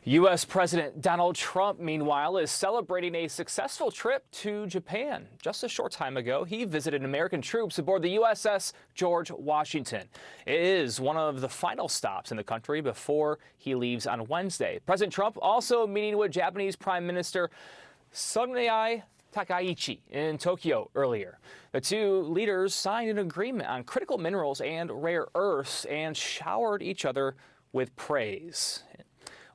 U.S. President Donald Trump, meanwhile, is celebrating a successful trip to Japan. Just a short time ago, he visited American troops aboard the USS George Washington. It is one of the final stops in the country before he leaves on Wednesday. President Trump also meeting with Japanese Prime Minister Sanae Takaichi in Tokyo earlier. The two leaders signed an agreement on critical minerals and rare earths and showered each other with praise.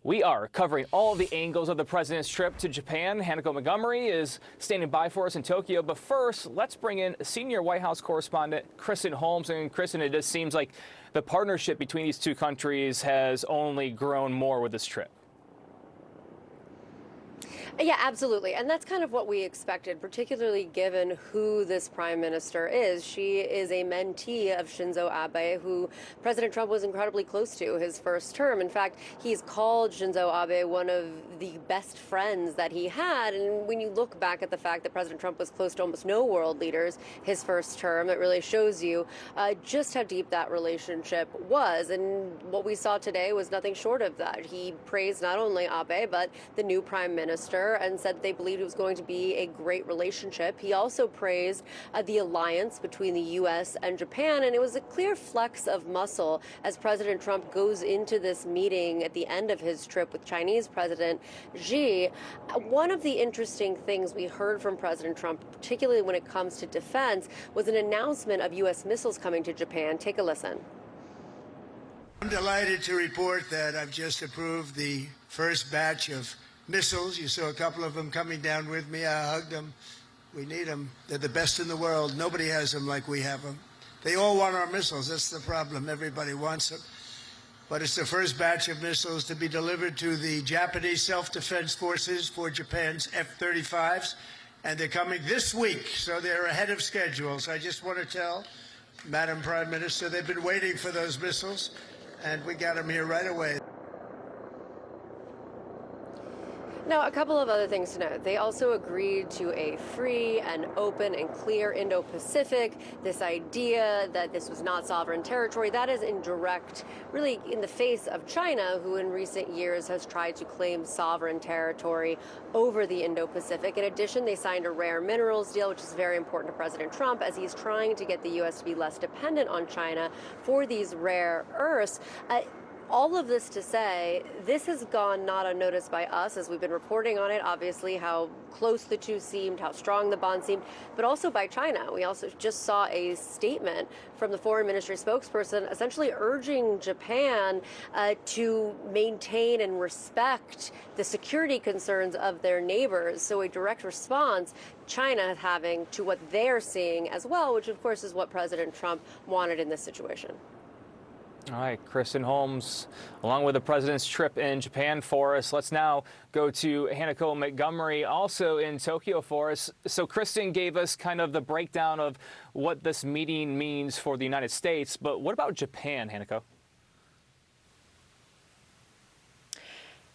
We are covering all of the angles of the president's trip to Japan. Hanako Montgomery is standing by for us in Tokyo. But first, let's bring in senior White House correspondent Kristen Holmes. And Kristen, it just seems like the partnership between these two countries has only grown more with this trip. Yeah, absolutely. And that's kind of what we expected, particularly given who this prime minister is. She is a mentee of Shinzo Abe, who President Trump was incredibly close to his first term. In fact, he's called Shinzo Abe one of the best friends that he had. And when you look back at the fact that President Trump was close to almost no world leaders his first term, it really shows you just how deep that relationship was. And what we saw today was nothing short of that. He praised not only Abe, but the new prime minister, and said they believed it was going to be a great relationship. He also praised the alliance between the U.S. and Japan, and it was a clear flex of muscle as President Trump goes into this meeting at the end of his trip with Chinese President Xi. One of the interesting things we heard from President Trump, particularly when it comes to defense, was an announcement of U.S. missiles coming to Japan. Take a listen. I'm delighted to report that I've just approved the first batch of missiles. You saw a couple of them coming down with me. I hugged them. We need them. They're the best in the world. Nobody has them like we have them. They all want our missiles. That's the problem. Everybody wants them. But it's the first batch of missiles to be delivered to the Japanese self-defense forces for Japan's F-35s. And they're coming this week, so they're ahead of schedule. So I just want to tell Madam Prime Minister, they've been waiting for those missiles, and we got them here right away. Now, a couple of other things to note. They also agreed to a free and open and clear Indo-Pacific. This idea that this was not sovereign territory, that is in direct, really in the face of China, who in recent years has tried to claim sovereign territory over the Indo-Pacific. In addition, they signed a rare minerals deal, which is very important to President Trump as he's trying to get the U.S. to be less dependent on China for these rare earths. All of this to say, this has gone not unnoticed by us as we've been reporting on it, obviously, how close the two seemed, how strong the bond seemed, but also by China. We also just saw a statement from the foreign ministry spokesperson essentially urging Japan to maintain and respect the security concerns of their neighbors. So a direct response China having to what they're seeing as well, which of course is what President Trump wanted in this situation. All right, Kristen Holmes, along with the president's trip in Japan for us. Let's now go to Hanako Montgomery, also in Tokyo for us. So Kristen gave us kind of the breakdown of what this meeting means for the United States, but what about Japan, Hanako?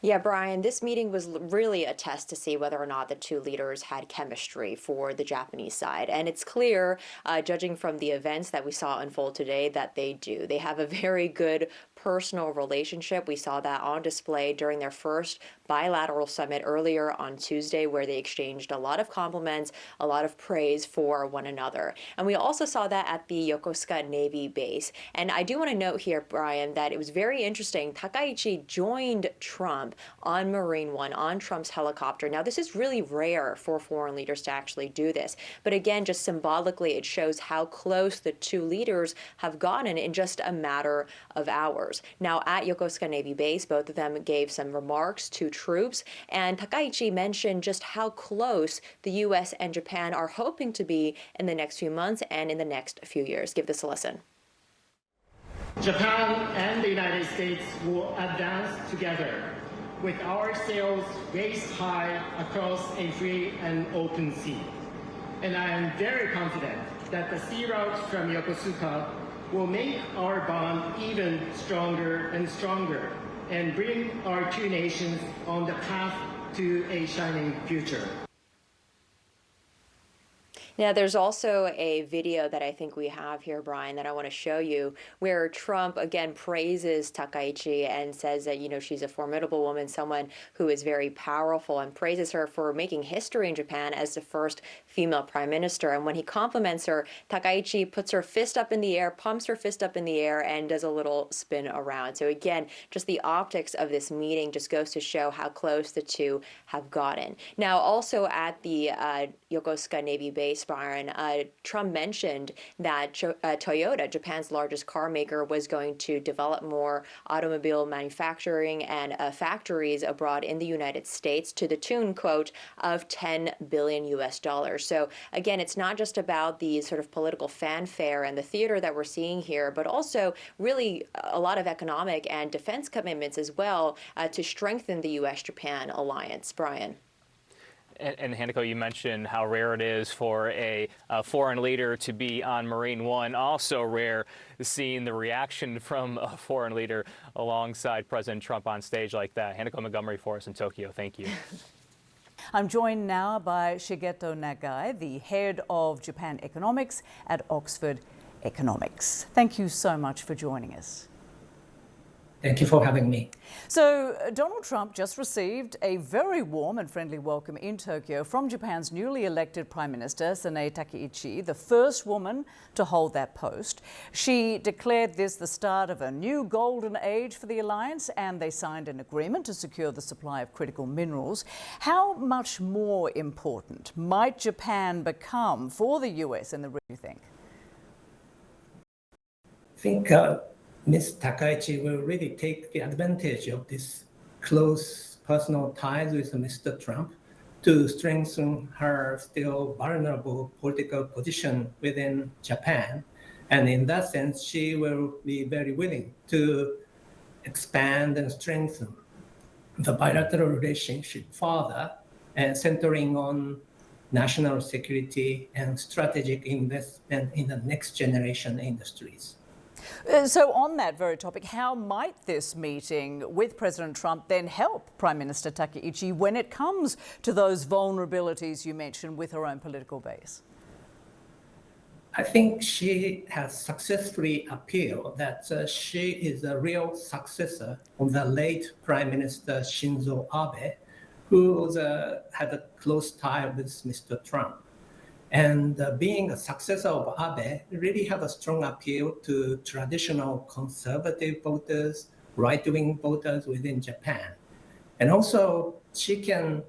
Yeah, Brian, this meeting was really a test to see whether or not the two leaders had chemistry for the Japanese side. And it's clear, judging from the events that we saw unfold today, that they do. They have a very good personal relationship. We saw that on display during their first bilateral summit earlier on Tuesday, where they exchanged a lot of compliments, a lot of praise for one another. And we also saw that at the Yokosuka Navy base. And I do want to note here, Brian, that it was very interesting. Takaichi joined Trump on Marine One, on Trump's helicopter. Now, this is really rare for foreign leaders to actually do this. But again, just symbolically, it shows how close the two leaders have gotten in just a matter of hours. Now, at Yokosuka Navy base, both of them gave some remarks to troops, and Takaichi mentioned just how close the U.S. and Japan are hoping to be in the next few months and in the next few years. Give this a listen. Japan and the United States will advance together with our sails raised high across a free and open sea. And I am very confident that the sea route from Yokosuka will make our bond even stronger and stronger and bring our two nations on the path to a shining future. Now, there's also a video that I think we have here, Brian, that I want to show you, where Trump again praises Takaichi and says that, she's a formidable woman, someone who is very powerful, and praises her for making history in Japan as the first female prime minister. And when he compliments her, Takaichi puts her fist up in the air, pumps her fist up in the air, and does a little spin around. So again, just the optics of this meeting just goes to show how close the two have gotten. Now, also at the Yokosuka Navy base, Byron, Trump mentioned that Toyota, Japan's largest car maker, was going to develop more automobile manufacturing and factories abroad in the United States to the tune, quote, of $10 billion US. So again, it's not just about the sort of political fanfare and the theater that we're seeing here, but also really a lot of economic and defense commitments as well to strengthen the U.S.-Japan alliance. Brian. And Hanako, you mentioned how rare it is for a foreign leader to be on Marine One. Also rare seeing the reaction from a foreign leader alongside President Trump on stage like that. Hanako Montgomery for us in Tokyo. Thank you. I'm joined now by Shigeto Nagai, the head of Japan economics at Oxford Economics. Thank you so much for joining us. Thank you for having me. So, Donald Trump just received a very warm and friendly welcome in Tokyo from Japan's newly elected Prime Minister, Sanae Takaichi, the first woman to hold that post. She declared this the start of a new golden age for the alliance, and they signed an agreement to secure the supply of critical minerals. How much more important might Japan become for the US in the region, you think? I think Ms. Takaichi will really take the advantage of this close personal ties with Mr. Trump to strengthen her still vulnerable political position within Japan. And in that sense, she will be very willing to expand and strengthen the bilateral relationship further, and centering on national security and strategic investment in the next generation industries. So on that very topic, how might this meeting with President Trump then help Prime Minister Takaichi when it comes to those vulnerabilities you mentioned with her own political base? I think she has successfully appealed that she is a real successor of the late Prime Minister Shinzo Abe, who had a close tie with Mr. Trump. And being a successor of Abe really had a strong appeal to traditional conservative voters, right-wing voters within Japan. And also, she can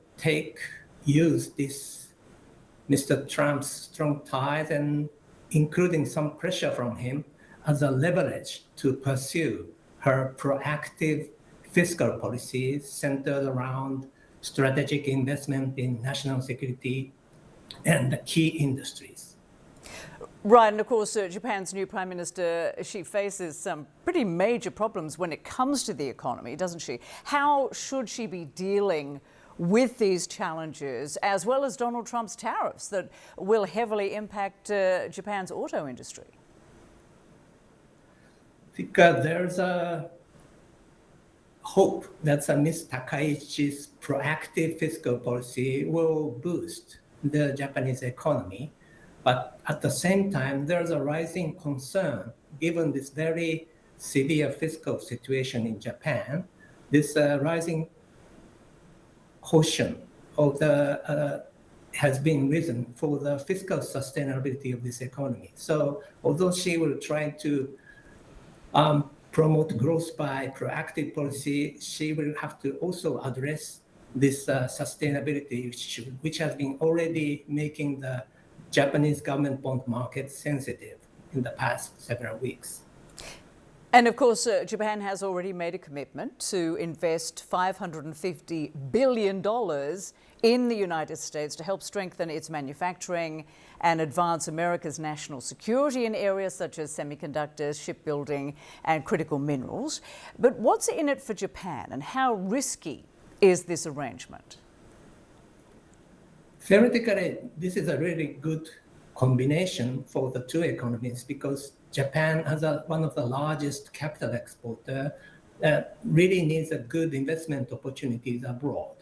use this Mr. Trump's strong ties and including some pressure from him as a leverage to pursue her proactive fiscal policies centered around strategic investment in national security and the key industries. Right, and of course, Japan's new Prime Minister, she faces some pretty major problems when it comes to the economy, doesn't she? How should she be dealing with these challenges, as well as Donald Trump's tariffs that will heavily impact Japan's auto industry? I think there's a hope that Ms. Takaichi's proactive fiscal policy will boost the Japanese economy. But at the same time, there's a rising concern, given this very severe fiscal situation in Japan, this rising caution of has been risen for the fiscal sustainability of this economy. So although she will try to promote growth by proactive policy, she will have to also address this sustainability issue, which has been already making the Japanese government bond market sensitive in the past several weeks. And of course, Japan has already made a commitment to invest $550 billion in the United States to help strengthen its manufacturing and advance America's national security in areas such as semiconductors, shipbuilding, and critical minerals. But what's in it for Japan, and how risky is this arrangement? Theoretically, this is a really good combination for the two economies because Japan, as one of the largest capital exporter, really needs a good investment opportunities abroad.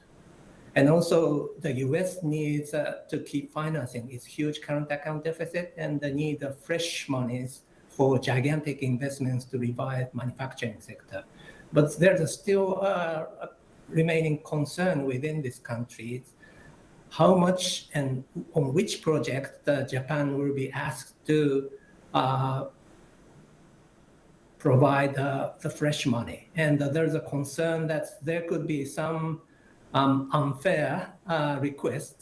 And also the US needs to keep financing its huge current account deficit and the need of fresh monies for gigantic investments to revive manufacturing sector. But there's still a remaining concern within this country. How much and on which project Japan will be asked to provide the fresh money. And there's a concern that there could be some unfair request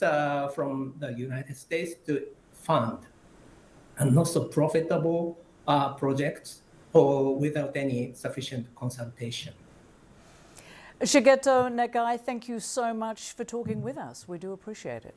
from the United States to fund and not so profitable projects or without any sufficient consultation. Shigeto Nagai, thank you so much for talking with us. We do appreciate it.